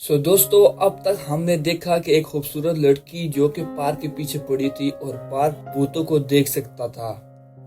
दोस्तों, अब तक हमने देखा कि एक खूबसूरत लड़की जो कि पार्क के पीछे पड़ी थी और पार्क भूतों को देख सकता था।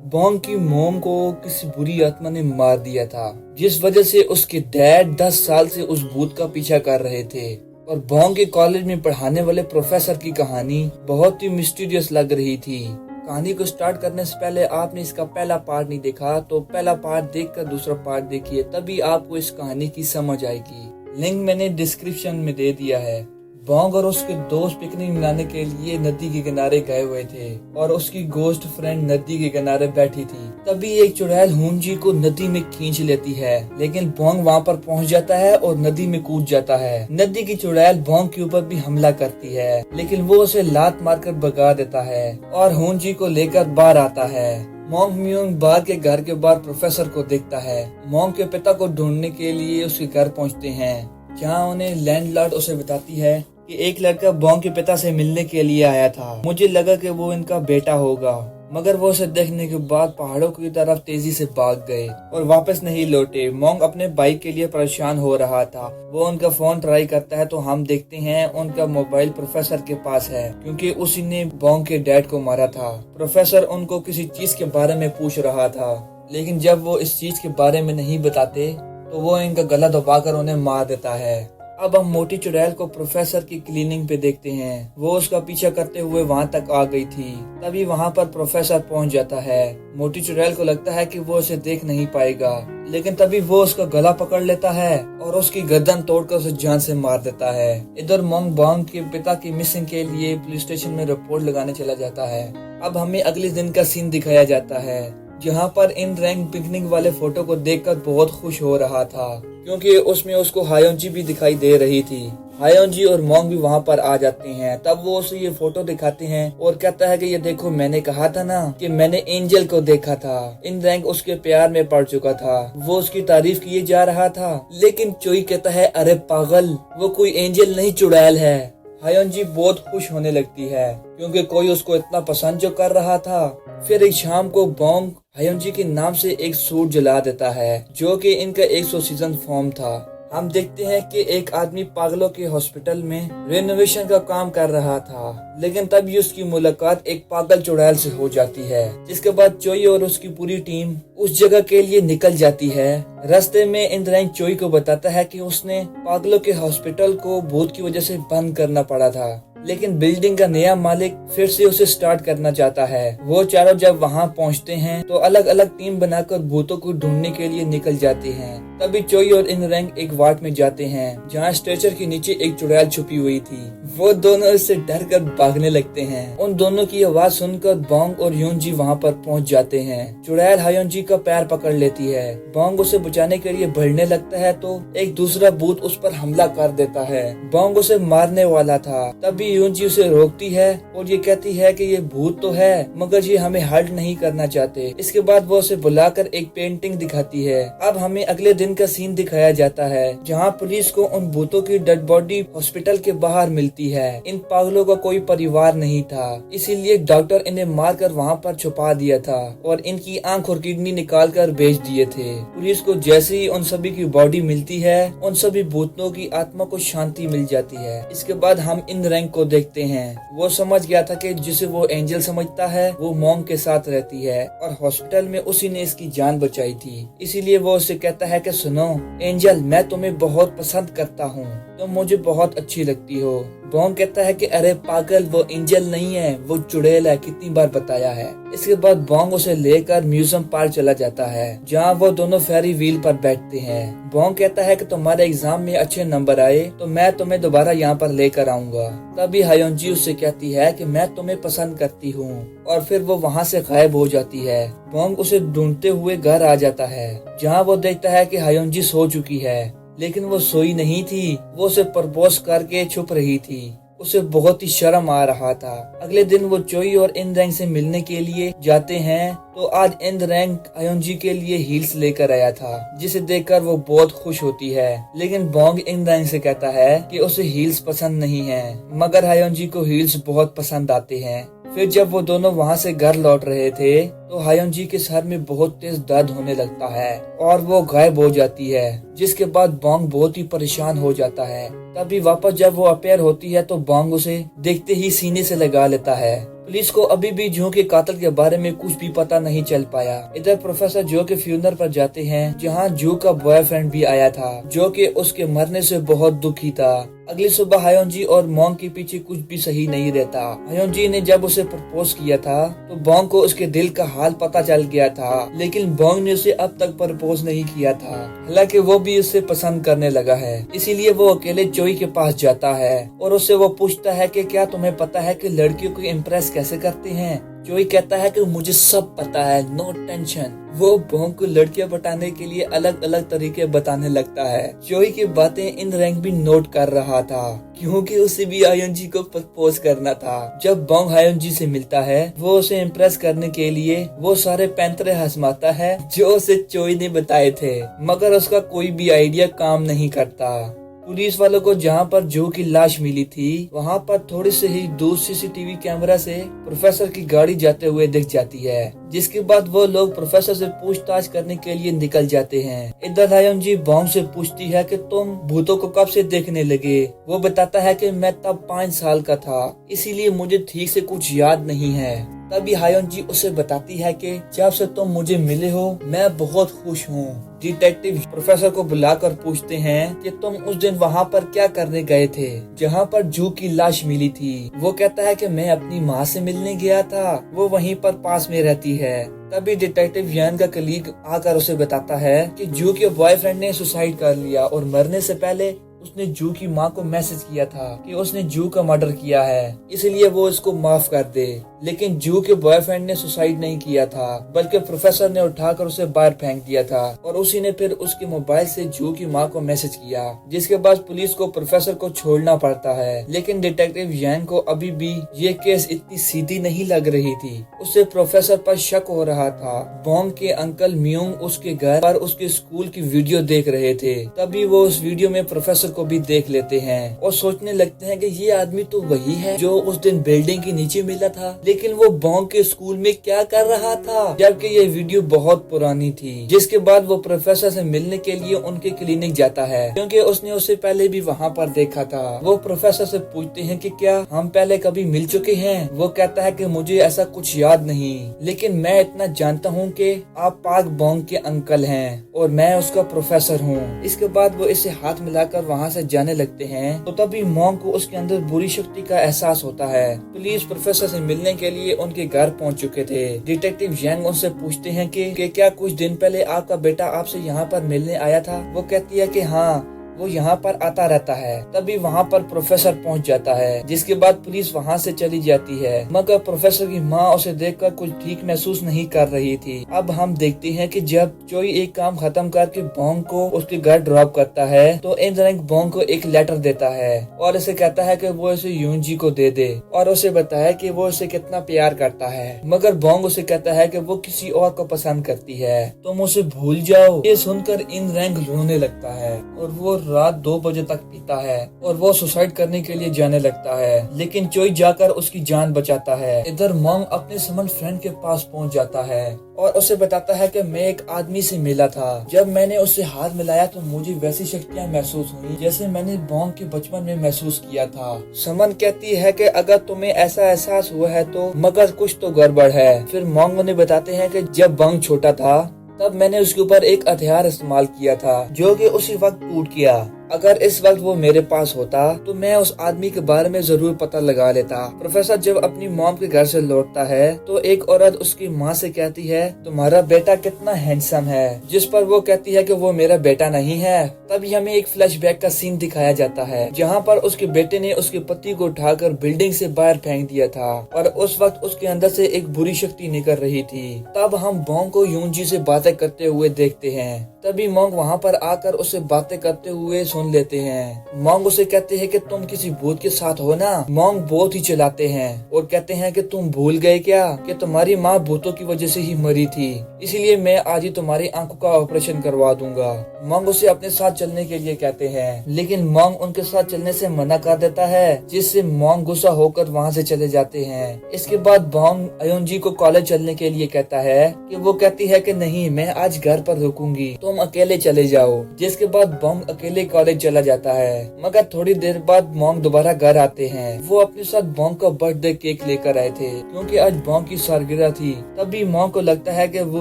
बॉन्ग की मोम को किसी बुरी आत्मा ने मार दिया था, जिस वजह से उसके डैड 10 साल से उस भूत का पीछा कर रहे थे। और बॉन्ग के कॉलेज में पढ़ाने वाले प्रोफेसर की कहानी बहुत ही मिस्टीरियस लग रही थी। कहानी को स्टार्ट करने से पहले आपने इसका पहला पार्ट नहीं देखा तो पहला पार्ट देखकर दूसरा पार्ट देखिए, तभी आपको इस कहानी की समझ आएगी। लिंक मैंने डिस्क्रिप्शन में दे दिया है। बॉन्ग और उसके दोस्त पिकनिक मनाने के लिए नदी के किनारे गए हुए थे और उसकी गोस्ट फ्रेंड नदी के किनारे बैठी थी। तभी एक चुड़ैल हुंजी को नदी में खींच लेती है, लेकिन बॉन्ग वहां पर पहुंच जाता है और नदी में कूद जाता है। नदी की चुड़ैल बॉन्ग के ऊपर भी हमला करती है, लेकिन वो उसे लात मारकर भगा देता है और हुंजी को लेकर बाहर आता है। मोंग म्यूंग बार के घर के बाहर प्रोफेसर को देखता है। मोंग के पिता को ढूंढने के लिए उसके घर पहुंचते हैं, जहां उन्हें लैंडलॉर्ड उसे बताती है कि एक लड़का बॉन्ग के पिता से मिलने के लिए आया था। मुझे लगा कि वो इनका बेटा होगा, मगर वो उसे देखने के बाद पहाड़ों की तरफ तेजी से भाग गए और वापस नहीं लौटे। मोंग अपने बाइक के लिए परेशान हो रहा था। वो उनका फोन ट्राई करता है तो हम देखते हैं उनका मोबाइल प्रोफेसर के पास है, क्योंकि उसी ने बॉन्ग के डैड को मारा था। प्रोफेसर उनको किसी चीज के बारे में पूछ रहा था, लेकिन जब वो इस चीज के बारे में नहीं बताते तो वो इनका गला दबाकर उन्हें मार देता है। अब हम मोटी चुड़ैल को प्रोफेसर की क्लीनिंग पे देखते हैं। वो उसका पीछा करते हुए वहां तक आ गई थी। तभी वहां पर प्रोफेसर पहुंच जाता है। मोटी चुड़ैल को लगता है कि वो उसे देख नहीं पाएगा, लेकिन तभी वो उसका गला पकड़ लेता है और उसकी गर्दन तोड़कर उसे जान से मार देता है। इधर मोंग बॉन्ग के पिता की मिसिंग के लिए पुलिस स्टेशन में रिपोर्ट लगाने चला जाता है। अब हमें अगले दिन का सीन दिखाया जाता है, जहाँ पर इन रैंक पिकनिक वाले फोटो को देखकर बहुत खुश हो रहा था, क्योंकि उसमें उसको हायोंजी भी दिखाई दे रही थी। हायोंजी और मोंग भी वहाँ पर आ जाते हैं। तब वो उसे ये फोटो दिखाते हैं और कहता है कि ये देखो, मैंने कहा था ना कि मैंने एंजल को देखा था। इन रैंक उसके प्यार में पड़ चुका था। वो उसकी तारीफ किए जा रहा था, लेकिन चोई कहता है, अरे पागल, वो कोई एंजल नहीं चुड़ैल है। हायोंजी बहुत खुश होने लगती है, क्योंकि कोई उसको इतना पसंद जो कर रहा था। फिर एक शाम को बॉन्ग हायोंजी के नाम से एक सूट जला देता है, जो कि इनका 100 सीजन फॉर्म था। हम देखते हैं कि एक आदमी पागलों के हॉस्पिटल में रेनोवेशन का काम कर रहा था, लेकिन तभी उसकी मुलाकात एक पागल चुड़ैल से हो जाती है। जिसके बाद चोई और उसकी पूरी टीम उस जगह के लिए निकल जाती है। रास्ते में इंद्रायण चोई को बताता है कि उसने पागलों के हॉस्पिटल को भूत की वजह से बंद करना पड़ा था, लेकिन बिल्डिंग का नया मालिक फिर से उसे स्टार्ट करना चाहता है। वो चारों जब वहां पहुंचते हैं तो अलग अलग टीम बनाकर भूतों को ढूंढने के लिए निकल जाते हैं। तभी चोई और इनरैंक एक वार्ड में जाते हैं, जहां स्ट्रेचर के नीचे एक चुड़ैल छुपी हुई थी। वो दोनों इससे डर कर भागने लगते हैं। उन दोनों की आवाज सुनकर बॉन्ग और ह्योंजी वहां पर पहुंच जाते हैं। चुड़ैल हायोंजी का पैर पकड़ लेती है। बॉन्ग उसे बचाने के लिए बढ़ने लगता है तो एक दूसरा भूत उस पर हमला कर देता है। बॉन्ग उसे मारने वाला था, तभी ह्योंजी उसे रोकती है और ये कहती है कि ये भूत तो है, मगर ये हमें हर्ट नहीं करना चाहते। इसके बाद वो उसे बुलाकर एक पेंटिंग दिखाती है। अब हमें अगले दिन का सीन दिखाया जाता है, जहाँ पुलिस को उन भूतों की डेड बॉडी हॉस्पिटल के बाहर मिलती है। इन पागलों का कोई परिवार नहीं था, इसीलिए डॉक्टर इन्हें मारकर वहाँ पर छुपा दिया था और इनकी आंख और किडनी निकाल कर बेच दिए थे। पुलिस को जैसे ही उन सभी की बॉडी मिलती है, उन सभी भूतों की आत्मा को शांति मिल जाती है। इसके बाद हम इन रैंक को देखते हैं। वो समझ गया था कि जिसे वो एंजल समझता है वो मोंग के साथ रहती है और हॉस्पिटल में उसी ने इसकी जान बचाई थी। इसीलिए वो उसे कहता है कि सुनो एंजल, मैं तुम्हें बहुत पसंद करता हूँ, तुम मुझे बहुत अच्छी लगती हो। बॉन्ग कहता है कि अरे पागल, वो एंजल नहीं है, वो चुड़ैल है, कितनी बार बताया है। इसके बाद बॉन्ग उसे लेकर म्यूजियम पार्क चला जाता है, जहाँ वो दोनों फेरी व्हील पर बैठते हैं। बॉन्ग कहता है कि तुम्हारे एग्जाम में अच्छे नंबर आए तो मैं तुम्हें दोबारा यहाँ पर लेकर आऊंगा। तभी हायोंजी उससे कहती है कि मैं तुम्हें पसंद करती हूँ, और फिर वो वहाँ से गायब हो जाती है। बॉन्ग उसे ढूंढते हुए घर आ जाता है, जहाँ वो देखता है कि हायोंजी सो चुकी है, लेकिन वो सोई नहीं थी। वो उसे प्रपोज करके छुप रही थी। उसे बहुत ही शर्म आ रहा था। अगले दिन वो चोई और इंद्रैंक से मिलने के लिए जाते हैं, तो आज इंद्रैंक हायोंजी के लिए हील्स लेकर आया था, जिसे देखकर वो बहुत खुश होती है। लेकिन बॉन्ग इंद्रैंक से कहता है कि उसे हील्स पसंद नहीं है, मगर हायोंजी को हील्स बहुत पसंद आते हैं। फिर जब वो दोनों वहाँ से घर लौट रहे थे तो हायोन जी के सर में बहुत तेज दर्द होने लगता है और वो गायब हो जाती है, जिसके बाद बोंग बहुत ही परेशान हो जाता है। तभी वापस जब वो अपीयर होती है तो बोंग उसे देखते ही सीने से लगा लेता है। पुलिस को अभी भी जो के कातिल के बारे में कुछ भी पता नहीं चल पाया। इधर प्रोफेसर जो के फ्यूनर पर जाते हैं, जहां जो का बॉयफ्रेंड भी आया था, जो कि उसके मरने से बहुत दुखी था। अगली सुबह हायोन जी और मोंग के पीछे कुछ भी सही नहीं रहता। हायोन जी ने जब उसे प्रपोज किया था तो बोंग को उसके दिल का हाल पता चल गया था, लेकिन बोंग ने उसे अब तक प्रपोज नहीं किया था। हालांकि वो भी उसे पसंद करने लगा है, इसीलिए वो अकेले चोई के पास जाता है और उससे वो पूछता है कि क्या तुम्हें पता है कि लड़कियों को इम्प्रेस कैसे करते हैं। चोई कहता है कि मुझे सब पता है, नो टेंशन। वो बोंग को लड़कियां पटाने के लिए अलग अलग तरीके बताने लगता है। चोई की बातें इन रैंक भी नोट कर रहा था, क्योंकि उसे भी हायोन जी को प्रपोज करना था। जब बोंग हायोन जी से मिलता है, वो उसे इम्प्रेस करने के लिए वो सारे पैंतरे आजमाता है जो उसे चोई ने बताए थे, मगर उसका कोई भी आइडिया काम नहीं करता। पुलिस वालों को जहां पर जो की लाश मिली थी वहां पर थोड़ी से ही दूर सीसीटीवी कैमरा से प्रोफेसर की गाड़ी जाते हुए दिख जाती है, जिसके बाद वो लोग प्रोफेसर से पूछताछ करने के लिए निकल जाते हैं। इधर हायोन जी बोंग से पूछती है कि तुम भूतों को कब से देखने लगे। वो बताता है कि मैं तब 5 साल का था, इसीलिए मुझे ठीक से कुछ याद नहीं है। तभी हायोन जी उसे बताती है कि जब से तुम मुझे मिले हो मैं बहुत खुश हूँ। डिटेक्टिव प्रोफेसर को बुलाकर पूछते हैं कि तुम उस दिन वहाँ पर क्या करने गए थे जहाँ पर जू की लाश मिली थी। वो कहता है कि मैं अपनी माँ से मिलने गया था, वो वहीं पर पास में रहती है। तभी डिटेक्टिव यान का कलीग आकर उसे बताता है कि जू के बॉयफ्रेंड ने सुसाइड कर लिया और मरने से पहले उसने जू की माँ को मैसेज किया था कि उसने जू का मर्डर किया है, इसलिए वो इसको माफ कर दे। लेकिन जू के बॉयफ्रेंड ने सुसाइड नहीं किया था, बल्कि प्रोफेसर ने उठाकर उसे बाहर फेंक दिया था और उसी ने फिर उसके मोबाइल से जू की माँ को मैसेज किया, जिसके बाद पुलिस को प्रोफेसर को छोड़ना पड़ता है। लेकिन डिटेक्टिव यांग को अभी भी ये केस इतनी सीधी नहीं लग रही थी, उसे प्रोफेसर पर शक हो रहा था। बोंग के अंकल म्यूंग उसके घर पर उसके स्कूल की वीडियो देख रहे थे, तभी वो उस वीडियो में प्रोफेसर को भी देख लेते हैं और सोचने लगते हैं कि ये आदमी तो वही है जो उस दिन बिल्डिंग के नीचे मिला था। लेकिन वो बोंग के स्कूल में क्या कर रहा था, जबकि ये वीडियो बहुत पुरानी थी। जिसके बाद वो प्रोफेसर से मिलने के लिए उनके क्लिनिक जाता है, क्योंकि उसने उसे पहले भी वहाँ पर देखा था। वो प्रोफेसर से पूछते हैं कि क्या हम पहले कभी मिल चुके हैं। वो कहता है कि मुझे ऐसा कुछ याद नहीं, लेकिन मैं इतना जानता हूँ कि आप पार्क बोंग के अंकल हैं और मैं उसका प्रोफेसर हूँ। इसके बाद वो इसे हाथ मिलाकर वहाँ से जाने लगते हैं, तो तभी मोंग को उसके अंदर बुरी शक्ति का एहसास होता है। पुलिस प्रोफेसर से मिलने के लिए उनके घर पहुंच चुके थे। डिटेक्टिव यांग उनसे पूछते हैं कि क्या कुछ दिन पहले आपका बेटा आपसे यहाँ पर मिलने आया था। वो कहती है कि हाँ, वो यहाँ पर आता रहता है। तभी वहाँ पर प्रोफेसर पहुँच जाता है, जिसके बाद पुलिस वहाँ से चली जाती है, मगर प्रोफेसर की माँ उसे देखकर कुछ ठीक महसूस नहीं कर रही थी। अब हम देखते हैं कि जब चोई एक काम खत्म करके बोंग को उसके घर ड्रॉप करता है, तो इंद्रंग बोंग को एक लेटर देता है और उसे कहता है कि वो इसे यूनजी को दे दे और उसे बताया कि वो उसे कितना प्यार करता है। मगर बोंग उसे कहता है कि वो किसी और को पसंद करती है, तुम उसे भूल जाओ। ये सुनकर इंद्रंग रोने लगता है और वो रात 2 बजे तक पीता है और वो सुसाइड करने के लिए जाने लगता है, लेकिन चोई जाकर उसकी जान बचाता है। इधर मोंग अपने समन फ्रेंड के पास पहुंच जाता है और उसे बताता है कि मैं एक आदमी से मिला था, जब मैंने उससे हाथ मिलाया तो मुझे वैसी शक्तियाँ महसूस हुई जैसे मैंने बोंग के बचपन में महसूस किया था। समन कहती है कि अगर तुम्हें ऐसा एहसास हुआ है तो मगर कुछ तो गड़बड़ है। फिर मोंग उन्हें बताते हैं कि जब बोंग छोटा था तब मैंने उसके ऊपर एक हथियार इस्तेमाल किया था जो कि उसी वक्त टूट गया। अगर इस वक्त वो मेरे पास होता तो मैं उस आदमी के बारे में जरूर पता लगा लेता। प्रोफेसर जब अपनी मॉम के घर से लौटता है तो एक औरत उसकी माँ से कहती है, तुम्हारा बेटा कितना हैंडसम है, जिस पर वो कहती है कि वो मेरा बेटा नहीं है। तभी हमें एक फ्लैशबैक का सीन दिखाया जाता है जहाँ पर उसके बेटे ने उसके पति को उठाकर बिल्डिंग से बाहर फेंक दिया था और उस वक्त उसके अंदर से एक बुरी शक्ति निकल रही थी। तब हम बोंग को यूनजी से बातें करते हुए देखते हैं। तभी मोंग वहाँ पर आकर उससे बातें करते हुए सुन लेते हैं। मोंग उसे कहते हैं कि तुम किसी भूत के साथ हो ना। मोंग बहुत ही चिल्लाते हैं और कहते हैं कि तुम भूल गए क्या कि तुम्हारी माँ भूतों की वजह से ही मरी थी, इसीलिए मैं आज ही तुम्हारी आंखों का ऑपरेशन करवा दूंगा। मोंग उसे अपने साथ चलने के लिए कहते हैं, लेकिन मोंग उनके साथ चलने से मना कर देता है, जिससे मोंग गुस्सा होकर वहाँ से चले जाते हैं। इसके बाद मोंग अयोनजी को कॉलेज चलने के लिए कहता है कि वो कहती है कि नहीं, मैं आज घर पर रुकूंगी, तुम अकेले चले जाओ। जिसके बाद मोंग अकेले कॉलेज चला जाता है। मगर थोड़ी देर बाद मोंग दोबारा घर आते हैं। वो अपने साथ मोंग का बर्थडे केक लेकर आए थे, क्योंकि आज मोंग की सालगिरह थी। तभी मोंग को लगता है कि वो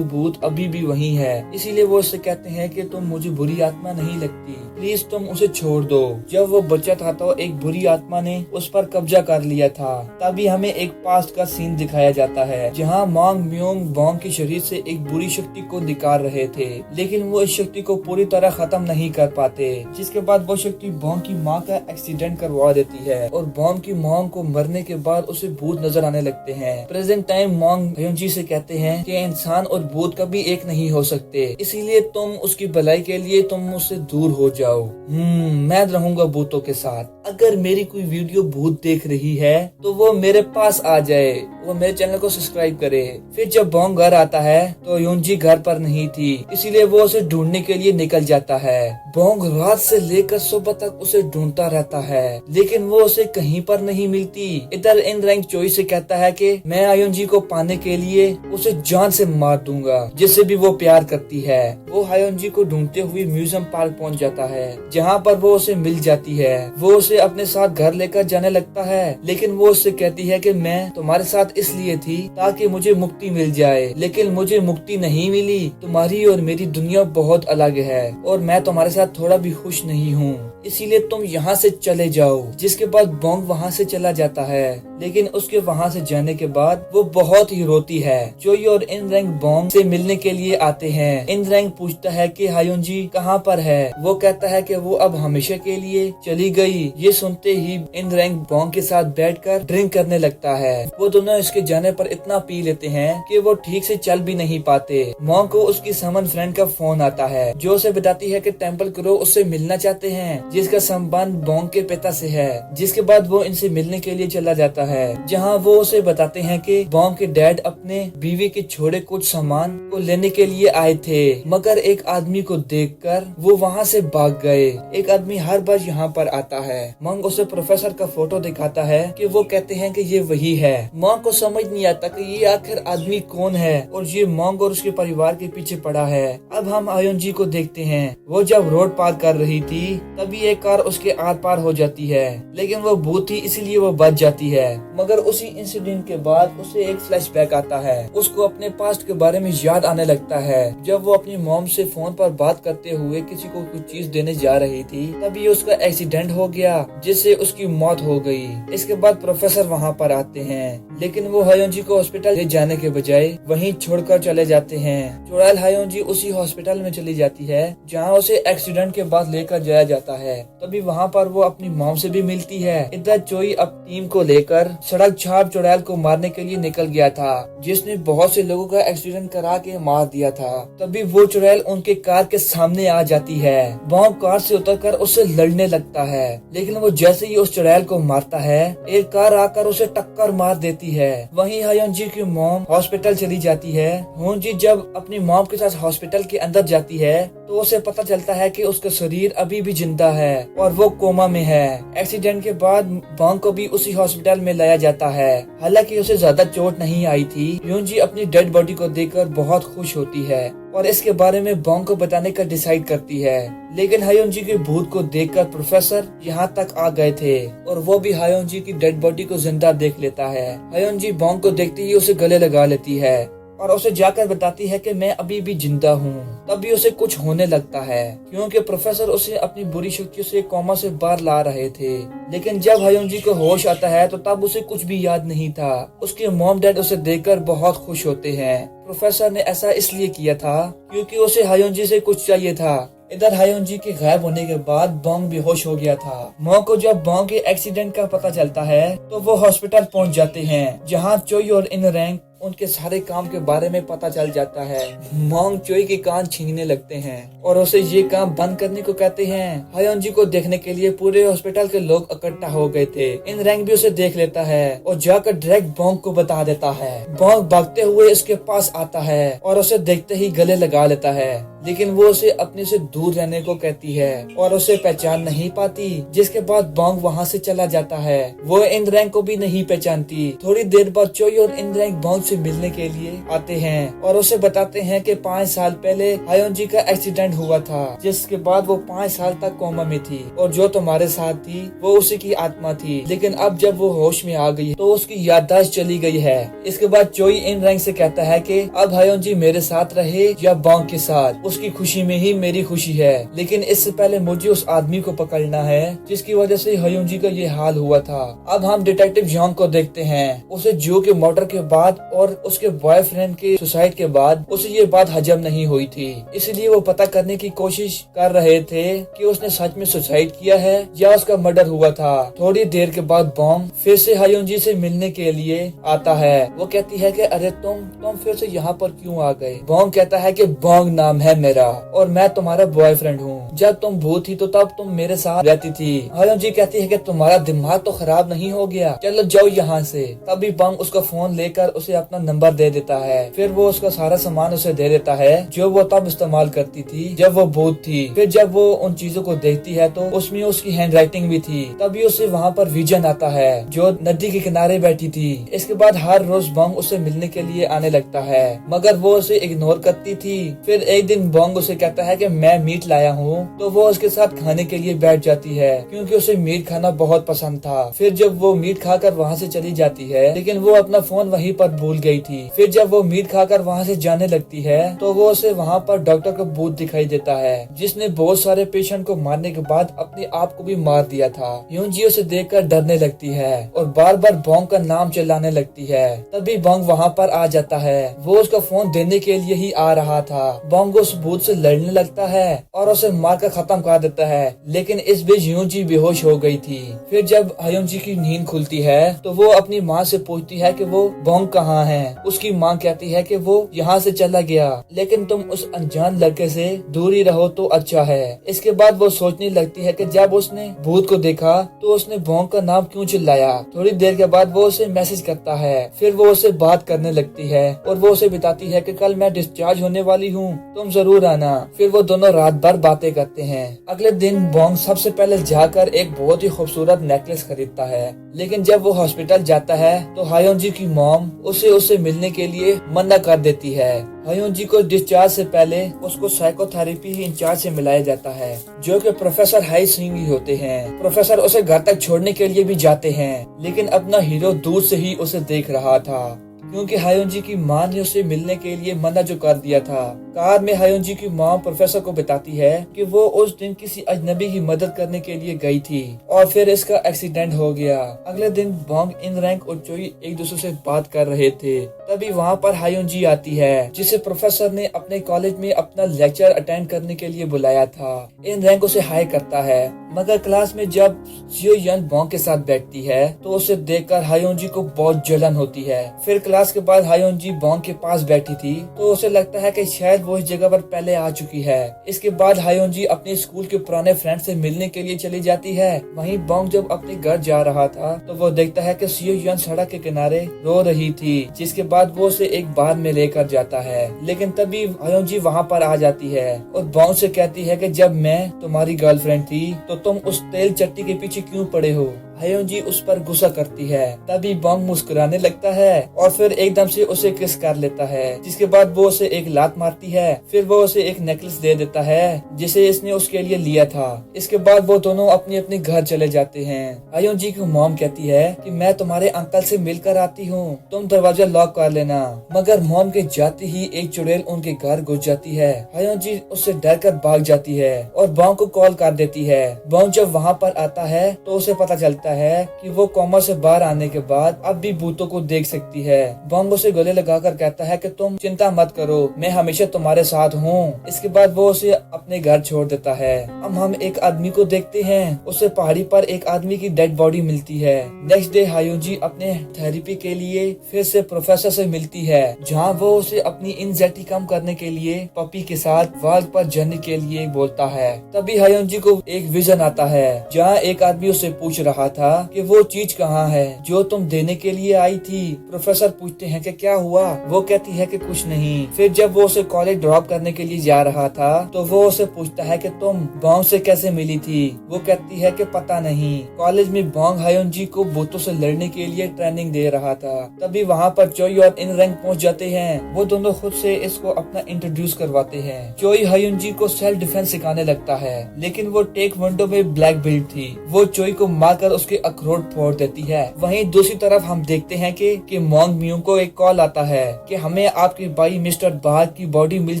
भूत अभी भी वहीं है, इसीलिए वो उससे कहते हैं कि तुम मुझे बुरी आत्मा नहीं लगती, प्लीज तुम उसे छोड़ दो। जब वो बच्चा था तो एक बुरी आत्मा ने उस पर कब्जा कर लिया था। तभी हमें एक पास्ट का सीन दिखाया जाता है, जहाँ मोंग म्योंग मोंग के शरीर से एक बुरी शक्ति को निकाल रहे थे, लेकिन वो इस शक्ति को पूरी तरह खत्म नहीं कर पाते। जिसके बाद वो शक्ति मोंग की माँ का एक्सीडेंट करवा देती है और मोंग की मोंग को मरने के बाद उसे भूत नजर आने लगते हैं। प्रेजेंट टाइम मोंग अयोनजी से कहते हैं कि इंसान और भूत कभी एक नहीं हो सकते, इसीलिए तुम उसकी भलाई के लिए तुम उससे दूर हो जाओ। मैं रहूंगा भूतों के साथ। अगर मेरी कोई वीडियो भूत देख रही है तो वो मेरे पास आ जाए, वो मेरे चैनल को सब्सक्राइब करे। फिर जब मोंग घर आता है तो अयोनजी घर पर नहीं थी, इसीलिए वो उसे ढूंढने के लिए निकल जाता है। मोंग रात से लेकर सुबह तक उसे ढूंढता रहता है, लेकिन वो उसे कहीं पर नहीं मिलती। इधर इन रैंक चोई से कहता है कि मैं अयोनजी को पाने के लिए उसे जान से मार दूंगा, जिससे भी वो प्यार करती है। वो अयोनजी को ढूंढते हुए म्यूजियम पार्क पहुंच जाता है, जहाँ पर वो उसे मिल जाती है। वो उसे अपने साथ घर लेकर जाने लगता है, लेकिन वो उससे कहती है कि मैं तुम्हारे साथ इसलिए थी ताकि मुझे मुक्ति मिल जाए, लेकिन मुझे मुक्ति नहीं मिली। तुम्हारी और मेरी दुनिया बहुत अलग है और मैं तुम्हारे साथ थोड़ा भी खुश नहीं हूँ, इसीलिए तुम यहाँ से चले जाओ। जिसके बाद मोंग वहाँ से चला जाता है, लेकिन उसके वहाँ से जाने के बाद वो बहुत ही रोती है। चोई और इन रैंक मोंग से मिलने के लिए आते हैं। इन रैंक पूछता है कि अयोनजी कहाँ पर है। वो कहता है कि वो अब हमेशा के लिए चली गई। ये सुनते ही इन रैंक मोंग के साथ बैठकर ड्रिंक करने लगता है। वो दोनों इसके जाने पर इतना पी लेते हैं कि वो ठीक से चल भी नहीं पाते। मोंग को उसकी समन फ्रेंड का फोन आता है, जो उसे बताती है कि टेम्पल क्रो उससे मिलना चाहते हैं, जिसका संबंध मोंग के पिता से है। जिसके बाद वो इनसे मिलने के लिए चला जाता है, जहाँ वो उसे बताते हैं कि मोंग के डैड अपने बीवी के छोड़े कुछ सामान को लेने के लिए आए थे, मगर एक आदमी को देखकर वो वहाँ से भाग गए। एक आदमी हर बार यहाँ पर आता है। मोंग उसे प्रोफेसर का फोटो दिखाता है कि वो कहते हैं कि ये वही है। मोंग को समझ नहीं आता कि ये आखिर आदमी कौन है और ये मोंग और उसके परिवार के पीछे पड़ा है। अब हम अयोनजी को देखते हैं। वो जब रोड पार कर रही थी तभी एक कार उसके आर पार हो जाती है, लेकिन वो भूत थी इसलिए वो बच जाती है। मगर उसी इंसिडेंट के बाद उसे एक फ्लैशबैक आता है। उसको अपने पास्ट के बारे में याद आने लगता है। जब वो अपनी मॉम से फोन पर बात करते हुए किसी को कुछ चीज देने जा रही थी, तभी उसका एक्सीडेंट हो गया, जिससे उसकी मौत हो गई। इसके बाद प्रोफेसर वहाँ पर आते हैं, लेकिन वो हायोंजी को हॉस्पिटल ले जाने के बजाय वहीं छोड़कर चले जाते हैं। चुड़ैल हायोंजी उसी हॉस्पिटल में चली जाती है जहाँ उसे एक्सीडेंट के बाद लेकर जाया जाता है। तभी वहाँ पर वो अपनी मॉम से भी मिलती है। इधर चोई अब टीम को लेकर सड़क छाप चुड़ैल को मारने के लिए निकल गया था, जिसने बहुत से लोगों का एक्सीडेंट करा के मार दिया था। तभी वो चुड़ैल उनके कार के सामने आ जाती है। बॉम्ब कार से उतरकर उससे लड़ने लगता है, लेकिन वो जैसे ही उस चुड़ैल को मारता है, एक कार आकर उसे टक्कर मार देती है। वहीं हायोंजी की मॉम हॉस्पिटल चली जाती है। होंजी जब अपनी मॉम के साथ हॉस्पिटल के अंदर जाती है तो उसे पता चलता है कि उसका शरीर अभी भी जिंदा है और वो कोमा में है। एक्सीडेंट के बाद बॉन्ग को भी उसी हॉस्पिटल में लाया जाता है। हालांकि उसे ज्यादा चोट नहीं आई थी। यूंजी अपनी डेड बॉडी को देखकर बहुत खुश होती है और इसके बारे में बॉन्ग को बताने का डिसाइड करती है, लेकिन हायोंजी के भूत को देखकर प्रोफेसर यहाँ तक आ गए थे और वो भी हायोंजी की डेड बॉडी को जिंदा देख लेता है। हायोंजी बॉन्ग को देखते ही उसे गले लगा लेती है और उसे जाकर बताती है कि मैं अभी भी जिंदा हूँ। तभी उसे कुछ होने लगता है, क्योंकि प्रोफेसर उसे अपनी बुरी शक्तियों से कोमा से बाहर ला रहे थे। लेकिन जब हायोंजी को होश आता है तो तब उसे कुछ भी याद नहीं था। उसके मॉम डैड उसे देखकर बहुत खुश होते हैं। प्रोफेसर ने ऐसा इसलिए किया था क्योंकि उसे हायोंजी से कुछ चाहिए था। इधर हायोंजी के गायब होने के बाद बॉन्ग बेहोश हो गया था। मॉ को जब बॉन्ग के एक्सीडेंट का पता चलता है तो वो हॉस्पिटल पहुंच जाते हैं, जहां चोई और इन रैंक उनके सारे काम के बारे में पता चल जाता है। मोंग चोई के कान छीनने लगते हैं और उसे ये काम बंद करने को कहते हैं। हायोंजी को देखने के लिए पूरे हॉस्पिटल के लोग इकट्ठा हो गए थे। इन रैंक भी उसे देख लेता है और जाकर डायरेक्ट बोंग को बता देता है। बोंग भागते हुए इसके पास आता है और उसे देखते ही गले लगा लेता है, लेकिन वो उसे अपने से दूर रहने को कहती है और उसे पहचान नहीं पाती। जिसके बाद बोंग वहाँ से चला जाता है। वो इन रैंक को भी नहीं पहचानती। थोड़ी देर बाद चोई और इन रैंक बोंग से मिलने के लिए आते हैं और उसे बताते हैं कि 5 साल पहले हायोंजी का एक्सीडेंट हुआ था, जिसके बाद वो 5 साल तक कोमा में थी और जो तुम्हारे साथ थी वो उसी की आत्मा थी, लेकिन अब जब वो होश में आ गई तो उसकी याददाश्त चली गई है। इसके बाद चोई इन रैंक से कहता है कि अब हायोंजी मेरे साथ रहे या बोंग के साथ, उसकी खुशी में ही मेरी खुशी है, लेकिन इससे पहले मुझे उस आदमी को पकड़ना है जिसकी वजह से हायोंजी का ये हाल हुआ था। अब हम डिटेक्टिव जॉन्ग को देखते हैं। उसे जो के मर्डर के बाद और उसके बॉयफ्रेंड के सुसाइड के बाद उसे ये बात हजम नहीं हुई थी, इसलिए वो पता करने की कोशिश कर रहे थे कि उसने सच में सुसाइड किया है या उसका मर्डर हुआ था। थोड़ी देर के बाद बोंग फिर से हायोंजी से मिलने के लिए आता है। वो कहती है कि अरे तुम फिर से यहाँ पर क्यों आ गए? बोंग कहता है कि बोंग नाम है मेरा और मैं तुम्हारा बॉयफ्रेंड हूँ। जब तुम भूत थी तो तब तुम मेरे साथ रहती थी। हायोंजी कहती है कि तुम्हारा दिमाग तो खराब नहीं हो गया, चलो जाओ यहाँ से। तभी बोंग उसका फोन लेकर उसे अपना नंबर दे देता है। फिर वो उसका सारा सामान उसे दे देता है जो वो तब इस्तेमाल करती थी जब वो भूत थी। फिर जब वो उन चीजों को देखती है तो उसमें उसकी हैंड राइटिंग भी थी। तभी उसे वहाँ पर विजन आता है जो नदी के किनारे बैठी थी। इसके बाद हर रोज बोंग उसे मिलने के लिए आने लगता है, मगर वो उसे इग्नोर करती थी। फिर एक दिन बोंग उसे कहता है कि मैं मीट लाया हूँ, तो वो उसके साथ खाने के लिए बैठ जाती है क्योंकि उसे मीट खाना बहुत पसंद था। फिर जब वो मीट खाकर वहाँ से चली जाती है, लेकिन वो अपना फोन वहीं पर भूल गई थी। फिर जब वो मीट खाकर वहाँ से जाने लगती है तो वो उसे वहाँ पर डॉक्टर का भूत दिखाई देता है जिसने बहुत सारे पेशेंट को मारने के बाद अपने आप को भी मार दिया था। यूंजी उसे देखकर डरने लगती है और बार बार बोंग का नाम चिल्लाने लगती है। तभी बोंग वहाँ पर आ जाता है। वो उसका फोन देने के लिए ही आ रहा था। बोंग उस भूत से लड़ने लगता है और उसे मारकर खत्म कर देता है, लेकिन इस बीच यूंजी बेहोश हो गई थी। फिर जब हायोंजी की नींद खुलती है तो वो अपनी माँ से पूछती है कि वो बोंग कहाँ है। उसकी माँ कहती है कि वो यहाँ से चला गया, लेकिन तुम उस अनजान लड़के से दूरी रहो तो अच्छा है। इसके बाद वो सोचने लगती है कि जब उसने भूत को देखा तो उसने बोंग का नाम क्यों चिल्लाया। थोड़ी देर के बाद वो उसे मैसेज करता है। फिर वो उसे बात करने लगती है और वो उसे बताती है कि कल मैं डिस्चार्ज होने वाली हूँ, तुम जरूर आना। फिर वो दोनों रात भर बातें करते हैं। अगले दिन बोंग सबसे पहले जाकर एक बहुत ही खूबसूरत नेकलेस खरीदता है, लेकिन जब वो हॉस्पिटल जाता है तो हायोंजी की मॉम उससे मिलने के लिए मना कर देती है। हायोंजी को डिस्चार्ज से पहले उसको साइकोथेरेपी इंचार्ज से मिलाया जाता है जो कि प्रोफेसर हाई सिंह ही होते हैं। प्रोफेसर उसे घर तक छोड़ने के लिए भी जाते हैं, लेकिन अपना हीरो दूर से ही उसे देख रहा था क्योंकि हायोंजी की माँ ने उसे मिलने के लिए मना जो कर दिया था। कार में हायोंजी की माँ प्रोफेसर को बताती है कि वो उस दिन किसी अजनबी की मदद करने के लिए गई थी और फिर इसका एक्सीडेंट हो गया। अगले दिन बोंग, इन रैंक और चोई एक दूसरे से बात कर रहे थे। तभी वहाँ पर हायोंजी आती है जिसे प्रोफेसर ने अपने कॉलेज में अपना लेक्चर अटेंड करने के लिए बुलाया था। इन रैंक उसे हाय करता है, मगर क्लास में जब सियो यन बोंग के साथ बैठती है तो उसे देखकर हायोंजी को बहुत जलन होती है। फिर क्लास के बाद हायोंजी बोंग के पास बैठी थी तो उसे लगता है कि शायद वो इस जगह पर पहले आ चुकी है। इसके बाद हायोंजी अपने स्कूल के पुराने फ्रेंड से मिलने के लिए चली जाती है। वहीं बोंग जब अपने घर जा रहा था तो वो देखता है कि सियो यन सड़क के किनारे रो रही थी, जिसके बाद वो उसे एक बार में लेकर जाता है। लेकिन तभी हायोंजी वहाँ पर आ जाती है और बोंग से कहती है कि जब मैं तुम्हारी गर्लफ्रेंड थी तो तुम उस तेल चट्टी के पीछे क्यों पड़े हो। हायोंजी उस पर गुस्सा करती है। तभी बोंग मुस्कुराने लगता है और फिर एकदम से उसे किस कर लेता है, जिसके बाद वो उसे एक लात मारती है। फिर वो उसे एक नेकलेस दे देता है जिसे इसने उसके लिए लिया था। इसके बाद वो दोनों अपने अपने घर चले जाते हैं। हायोंजी की मॉम कहती है कि मैं तुम्हारे अंकल से मिलकर आती हूँ, तुम दरवाजा लॉक कर लेना। मगर मॉम के जाते ही एक चुड़ैल उनके घर घुस जाती है। हायोंजी उससे डर कर भाग जाती है और बोंग को कॉल कर देती है। बोंग जब वहाँ पर आता है तो उसे पता चलता कहता है कि वो कोमा से बाहर आने के बाद अब भी भूतों को देख सकती है। बॉन्ग उसे गले लगाकर कहता है कि तुम चिंता मत करो, मैं हमेशा तुम्हारे साथ हूँ। इसके बाद वो उसे अपने घर छोड़ देता है। अब हम एक आदमी को देखते हैं, उसे पहाड़ी पर एक आदमी की डेड बॉडी मिलती है। नेक्स्ट डे हायोंजी अपने थेरेपी के लिए फिर से प्रोफेसर से मिलती है, जहाँ वो उसे अपनी एंजाइटी कम करने के लिए पपी के साथ वाल्व पर जाने के लिए बोलता है। तभी हायोंजी को एक विजन आता है, जहाँ एक आदमी उसे पूछ रहा था कि वो चीज कहाँ है जो तुम देने के लिए आई थी। प्रोफेसर पूछते हैं कि क्या हुआ, वो कहती है कि कुछ नहीं। फिर जब वो उसे कॉलेज ड्रॉप करने के लिए जा रहा था तो वो उसे पूछता है कि तुम बॉन्ग से कैसे मिली थी। वो कहती है कि पता नहीं, कॉलेज में बॉन्ग हायोंजी को भूतों से लड़ने के लिए ट्रेनिंग दे रहा था। तभी वहाँ पर चोई और इन रैंक पहुँच जाते हैं। वो दोनों खुद से इसको अपना इंट्रोड्यूस करवाते हैं। चोई हायोंजी को सेल्फ डिफेंस सिखाने लगता है, लेकिन वो टेक वनडो में ब्लैक बेल्ट थी। वो चोई को मारकर उसके अखरोट फोड़ देती है। वहीं दूसरी तरफ हम देखते हैं कि मोंग मियू को एक कॉल आता है कि हमें आपके भाई मिस्टर बाग की बॉडी मिल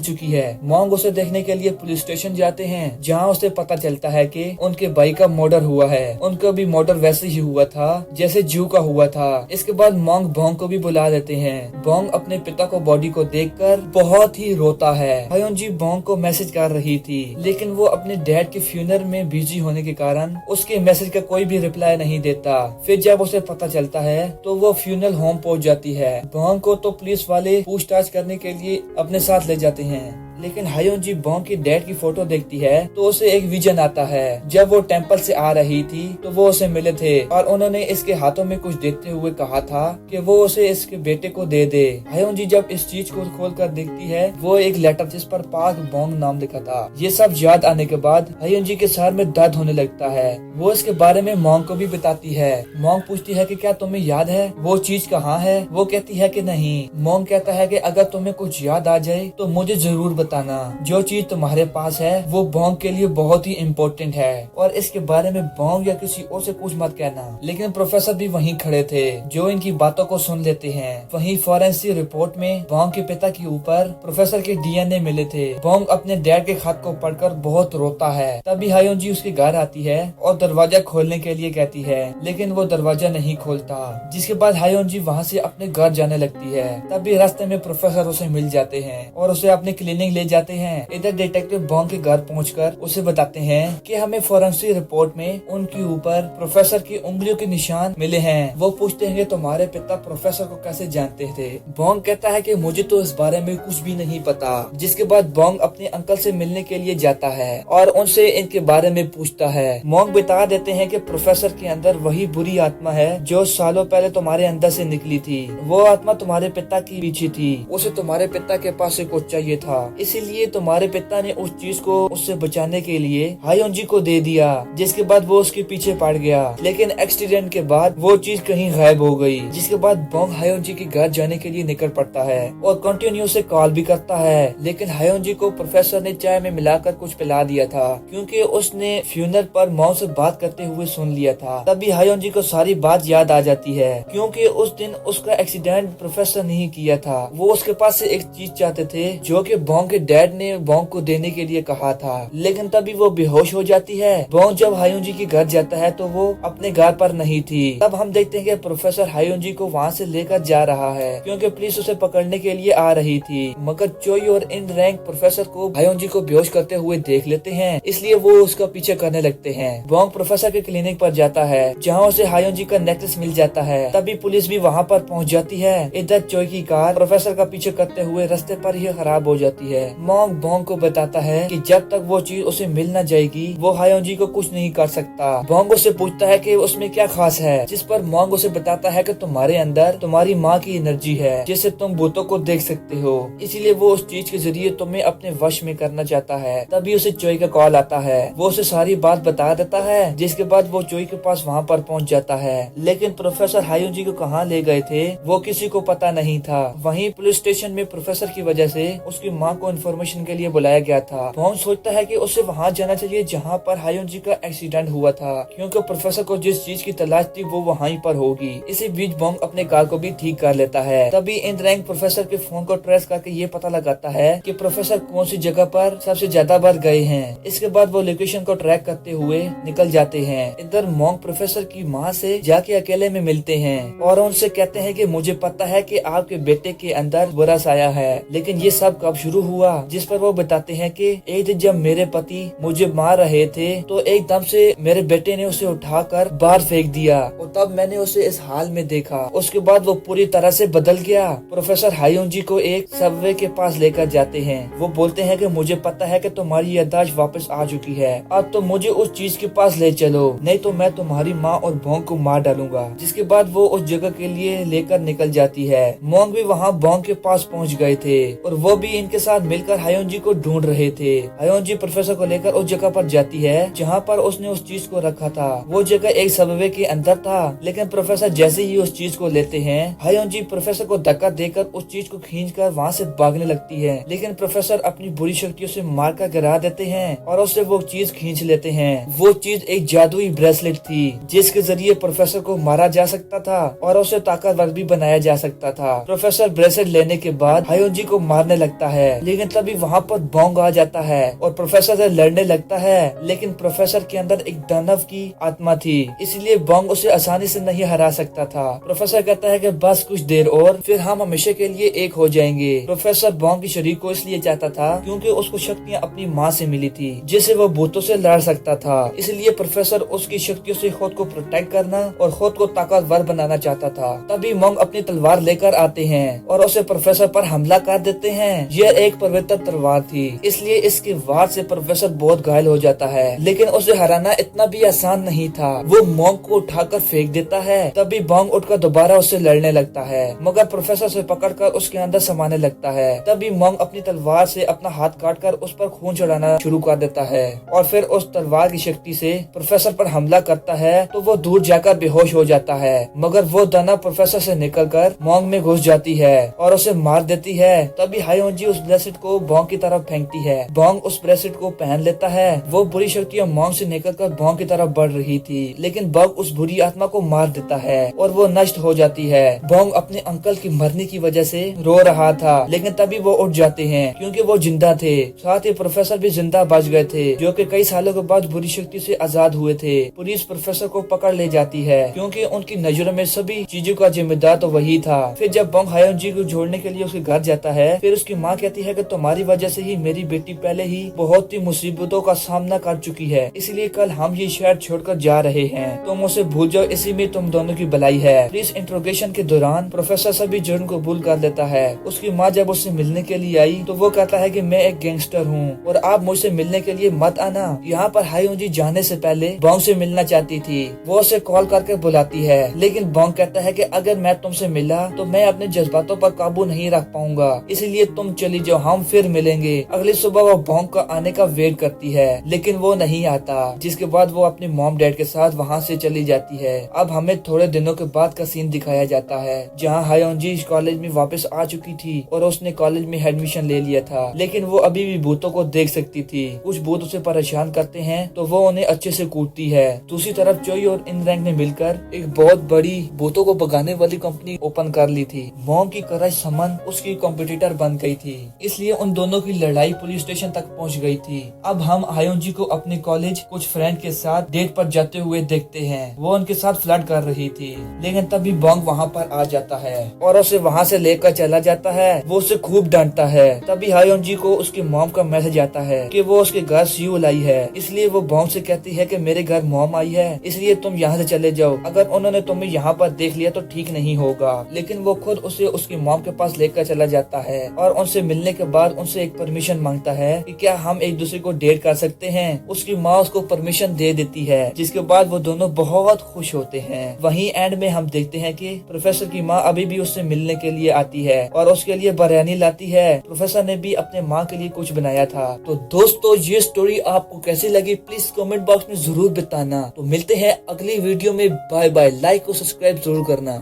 चुकी है। मोंग उसे देखने के लिए पुलिस स्टेशन जाते हैं, जहां उसे पता चलता है कि उनके भाई का मर्डर हुआ है। उनका भी मर्डर वैसे ही हुआ था जैसे जू का हुआ था। इसके बाद मोंग बॉन्ग को भी बुला देते हैं। बॉन्ग अपने पिता को बॉडी को देखकर बहुत ही रोता है। हायोंजी बॉन्ग को मैसेज कर रही थी, लेकिन वो अपने डैड के फ्यूनरल में बिजी होने के कारण उसके मैसेज का कोई भी रिप्लाई नहीं देता। फिर जब उसे पता चलता है तो वो फ्यूनरल होम पहुंच जाती है। बॉन्ग को तो पुलिस वाले पूछताछ करने के लिए अपने साथ ले जाते हैं, लेकिन हायोंजी बॉन्ग की डैड की फोटो देखती है तो उसे एक विजन आता है। जब वो टेंपल से आ रही थी तो वो उसे मिले थे और उन्होंने इसके हाथों में कुछ देते हुए कहा था कि वो उसे इसके बेटे को दे दे। हायोंजी जब इस चीज को खोल कर देखती है, वो एक लेटर जिस पर पाक बॉन्ग नाम लिखा था। ये सब याद आने के बाद हायोंजी के सर में दर्द होने लगता है। वो इसके बारे में मोंग को भी बताती है। मोंग पूछती है कि क्या तुम्हें याद है वो चीज कहाँ है। वो कहती है कि नहीं। मोंग कहता है कि अगर तुम्हें कुछ याद आ जाए तो मुझे जरूर बताना। जो चीज तुम्हारे पास है वो बॉन्ग के लिए बहुत ही इम्पोर्टेंट है और इसके बारे में बॉन्ग या किसी और से कुछ मत कहना। लेकिन प्रोफेसर भी वहीं खड़े थे, जो इनकी बातों को सुन लेते हैं। वहीं फॉरेंसिक रिपोर्ट में बॉन्ग के पिता के ऊपर प्रोफेसर के डीएनए मिले थे। बॉन्ग अपने डैड के खत को पढ़कर बहुत रोता है। तभी हायोंजी उसके घर आती है और दरवाजा खोलने के लिए कहती है, लेकिन वो दरवाजा नहीं खोलता। जिसके बाद हायोंजी वहाँ से अपने घर जाने लगती है। तभी रास्ते में प्रोफेसर उसे मिल जाते हैं और उसे अपने क्लिनिक ले जाते हैं। इधर डिटेक्टिव बॉन्ग के घर पहुंचकर उसे बताते हैं कि हमें फॉरेंसिक रिपोर्ट में उनके ऊपर प्रोफेसर की उंगलियों के निशान मिले हैं। वो पूछते हैं कि तुम्हारे पिता प्रोफेसर को कैसे जानते थे। बॉन्ग कहता है कि मुझे तो इस बारे में कुछ भी नहीं पता। जिसके बाद बॉन्ग अपने अंकल से मिलने के लिए जाता है और उनसे इनके बारे में पूछता है। मोंग बता देते हैं कि प्रोफेसर के अंदर वही बुरी आत्मा है जो सालों पहले तुम्हारे अंदर से निकली थी। वो आत्मा तुम्हारे पिता की पीछे थी। उसे तुम्हारे पिता के पास से कुछ चाहिए था, इसीलिए तुम्हारे पिता ने उस चीज को उससे बचाने के लिए हायोंजी को दे दिया। जिसके बाद वो उसके पीछे पड़ गया, लेकिन एक्सीडेंट के बाद वो चीज कहीं गायब हो गई। जिसके बाद बॉन्ग हायोंजी के घर जाने के लिए निकल पड़ता है और कंटिन्यू से कॉल भी करता है। लेकिन हायोंजी को प्रोफेसर ने चाय में मिलाकर कुछ पिला दिया था, क्योंकि उसने फ्यूनरल पर मॉम से बात करते हुए सुन लिया था। तभी हायोंजी को सारी बात याद आ जाती है, क्योंकि उस दिन उसका एक्सीडेंट प्रोफेसर नहीं किया था। वो उसके पास से एक चीज चाहते थे जो कि बॉन्ग के डैड ने बॉन्ग को देने के लिए कहा था। लेकिन तभी वो बेहोश हो जाती है। बॉन्ग जब हायोंजी के घर जाता है तो वो अपने घर पर नहीं थी। तब हम देखते हैं कि प्रोफेसर हायोंजी को वहाँ से लेकर जा रहा है, क्योंकि पुलिस उसे पकड़ने के लिए आ रही थी। मगर चोई और इन रैंक प्रोफेसर को हायोंजी को बेहोश करते हुए देख लेते हैं, इसलिए वो उसका पीछे करने लगते हैं। बॉन्ग प्रोफेसर के क्लिनिक पर जाता है, जहाँ उसे हायोंजी का नेकलेस मिल जाता है। तभी पुलिस भी वहाँ पर पहुँच जाती है। इधर चोई की कार प्रोफेसर का पीछे करते हुए रास्ते पर ही खराब हो जाती है। मोंग बॉन्ग को बताता है कि जब तक वो चीज उसे मिल न जाएगी वो हायोंजी को कुछ नहीं कर सकता। बॉन्ग उसे पूछता है कि उसमें क्या खास है, जिस पर मोंग उसे बताता है कि तुम्हारे अंदर तुम्हारी माँ की एनर्जी है, जिससे तुम भूतों को देख सकते हो। इसीलिए वो उस चीज के जरिए तुम्हें अपने वश में करना चाहता है। तभी उसे चोई का कॉल आता है। वो उसे सारी बात बता देता है, जिसके बाद वो चोई के पास वहाँ पर पहुँच जाता है। लेकिन प्रोफेसर हायोंजी को कहाँ ले गए थे वो किसी को पता नहीं था। वहीं पुलिस स्टेशन में प्रोफेसर की वजह से उसकी माँ को इन्फॉर्मेशन के लिए बुलाया गया था। बॉन्ग सोचता है कि उसे वहाँ जाना चाहिए जहाँ पर हायोन जी का एक्सीडेंट हुआ था, क्योंकि प्रोफेसर को जिस चीज की तलाश थी वो वहीं पर होगी। इसी बीच बॉन्ग अपने कार को भी ठीक कर लेता है। तभी इन रैंक प्रोफेसर के फोन को ट्रेस करके ये पता लगाता है कि प्रोफेसर कौन सी जगह पर सबसे ज्यादा बार गए हैं। इसके बाद वो लोकेशन को ट्रैक करते हुए निकल जाते हैं। इधर मॉन्ग प्रोफेसर की माँ से जाके अकेले में मिलते हैं और उनसे कहते हैं कि मुझे पता है कि आपके बेटे के अंदर बुरा साया है, लेकिन ये सब कब शुरू हुआ। जिस पर वो बताते हैं कि एक दिन जब मेरे पति मुझे मार रहे थे तो एकदम से मेरे बेटे ने उसे उठाकर बाहर फेंक दिया और तब मैंने उसे इस हाल में देखा। उसके बाद वो पूरी तरह से बदल गया। प्रोफेसर हायोन जी को एक सबवे के पास लेकर जाते हैं। वो बोलते हैं कि मुझे पता है कि तुम्हारी याददाश्त वापस आ चुकी है, अब तो मुझे उस चीज के पास ले चलो, नहीं तो मैं तुम्हारी माँ और बॉन्ग को मार डालूंगा। जिसके बाद वो उस जगह के लिए लेकर निकल जाती है। मॉन्ग भी वहाँ बॉन्ग के पास पहुँच गए थे और वो भी इनके साथ मिलकर हायोन जी को ढूंढ रहे थे। हायोन जी प्रोफेसर को लेकर उस जगह पर जाती है जहाँ पर उसने उस चीज को रखा था। वो जगह एक सबवे के अंदर था, लेकिन प्रोफेसर जैसे ही उस चीज को लेते हैं, हायोन जी प्रोफेसर को धक्का देकर उस चीज को खींचकर वहाँ से भागने लगती है। लेकिन प्रोफेसर अपनी बुरी शक्तियों से मारकर गिरा देते हैं और उससे वो चीज खींच लेते हैं। वो चीज एक जादुई ब्रेसलेट थी जिसके जरिए प्रोफेसर को मारा जा सकता था और उसे ताकतवर भी बनाया जा सकता था। प्रोफेसर ब्रेसलेट लेने के बाद हायोन जी को मारने लगता है, लेकिन तभी वहाँ पर बॉन्ग आ जाता है और प्रोफेसर से लड़ने लगता है। लेकिन प्रोफेसर के अंदर एक दानव की आत्मा थी, इसलिए बॉन्ग उसे आसानी से नहीं हरा सकता था। प्रोफेसर कहता है कि बस कुछ देर और फिर हम हमेशा के लिए एक हो जाएंगे। प्रोफेसर बॉन्ग की शरीर को इसलिए चाहता था क्योंकि उसको शक्तियाँ अपनी माँ से मिली थी जिससे वो भूतों से लड़ सकता था। इसलिए प्रोफेसर उसकी शक्तियों से खुद को प्रोटेक्ट करना और खुद को ताकतवर बनाना चाहता था। तभी बॉन्ग अपनी तलवार लेकर आते हैं और उसे प्रोफेसर पर हमला कर देते हैं। यह एक पवित्र तलवार थी, इसलिए इसके वार से प्रोफेसर बहुत घायल हो जाता है, लेकिन उसे हराना इतना भी आसान नहीं था। वो बॉन्ग को उठाकर फेंक देता है। तभी बॉन्ग उठकर दोबारा उससे लड़ने लगता है, मगर प्रोफेसर उसे पकड़कर उसके अंदर समाने लगता है। तभी बॉन्ग अपनी तलवार से अपना हाथ काटकर उस पर खून चढ़ाना शुरू कर देता है और फिर उस तलवार की शक्ति से प्रोफेसर पर हमला करता है तो वो दूर जाकर बेहोश हो जाता है। मगर वो दानव प्रोफेसर से निकलकर बॉन्ग में घुस जाती है और उसे मार देती है। तभी हायोन जी उस ब्रेसलेट को बॉन्ग की तरफ फेंकती है। बॉन्ग उस ब्रेसलेट को पहन लेता है। वो बुरी शक्तियाँ बॉन्ग से निकलकर बॉन्ग की तरफ बढ़ रही थी, लेकिन बॉन्ग उस बुरी आत्मा को मार देता है और वो नष्ट हो जाती है। बॉन्ग अपने अंकल की मरने की वजह से रो रहा था, लेकिन तभी वो उठ जाते हैं क्योंकि वो जिंदा थे। साथ ही प्रोफेसर भी जिंदा बच गए थे, जो कि कई सालों के बाद बुरी शक्ति से आजाद हुए थे। पुलिस प्रोफेसर को पकड़ ले जाती है क्योंकि उनकी नजरों में सभी चीजों का जिम्मेदार तो वही था। फिर जब बॉन्ग हायोन जी को जोड़ने के लिए उसके घर जाता है, फिर उसकी माँ कहती है कि तुम्हारी वजह से ही मेरी बेटी पहले ही बहुत ही मुसीबतों का सामना कर चुकी है, इसलिए कल हम ये शहर छोड़कर जा रहे हैं। तुम उसे भूल जाओ, इसी में तुम दोनों की भलाई है। इस इंट्रोगेशन के दौरान प्रोफेसर सभी जुर्म को कबूल कर लेता है। उसकी माँ जब उससे मिलने के लिए आई तो वो कहता है कि मैं एक गैंगस्टर हूँ और आप मुझसे मिलने के लिए मत आना। यहाँ पर हायोन जी जाने से पहले बॉन्ग से मिलना चाहती थी। वो उसे कॉल करके बुलाती है, लेकिन बॉन्ग कहता है कि अगर मैं तुमसे मिला तो मैं अपने जज्बातों पर काबू नहीं रख पाऊंगा, इसलिए तुम चली जाओ, हम फिर मिलेंगे। अगली सुबह वो बॉन्ग का आने का वेट करती है, लेकिन वो नहीं आता। जिसके बाद वो अपने मॉम डैड के साथ वहाँ से चली जाती है। अब हमें थोड़े दिनों के बाद का सीन दिखाया जाता है जहाँ हायोन जी कॉलेज में वापस आ चुकी थी और उसने कॉलेज में एडमिशन ले लिया था, लेकिन वो अभी भी भूतों को देख सकती थी। कुछ भूत उसे परेशान करते हैं तो वो उन्हें अच्छे से कूटती है। दूसरी तरफ चोई और इन रैंक ने मिलकर एक बहुत बड़ी भूतों को भगाने वाली कंपनी ओपन कर ली थी। मॉम की करज समन उसकी कॉम्पिटिटर बन गई थी, इसलिए उन दोनों की लड़ाई पुलिस स्टेशन तक पहुंच गई थी। अब हम हायोन जी को अपने कॉलेज कुछ फ्रेंड के साथ डेट पर जाते हुए देखते हैं। वो उनके साथ फ्लर्ट कर रही थी, लेकिन तभी बॉन्ग वहाँ पर आ जाता है और उसे वहाँ से लेकर चला जाता है। वो उसे खूब डांटता है। तभी हायोन जी को उसके मॉम का मैसेज आता है कि वो उसके घर सियोल आई है, इसलिए वो बॉन्ग से कहती है कि मेरे घर मॉम आई है, इसलिए तुम यहाँ से चले जाओ। अगर उन्होंने तुम्हें यहाँ पर देख लिया तो ठीक नहीं होगा। लेकिन वो खुद उसे उसकी मॉम के पास लेकर चला जाता है और उनसे मिलने के बाद उनसे एक परमिशन मांगता है कि क्या हम एक दूसरे को डेट कर सकते हैं। उसकी माँ उसको परमिशन दे देती है, जिसके बाद वो दोनों बहुत खुश होते हैं। वहीं एंड में हम देखते हैं कि प्रोफेसर की माँ अभी भी उससे मिलने के लिए आती है और उसके लिए बिरयानी लाती है। प्रोफेसर ने भी अपने माँ के लिए कुछ बनाया था। तो दोस्तों, ये स्टोरी आपको कैसी लगी प्लीज कमेंट बॉक्स में जरूर बताना। तो मिलते हैं अगली वीडियो में। Bye bye. लाइक और सब्सक्राइब जरूर करना।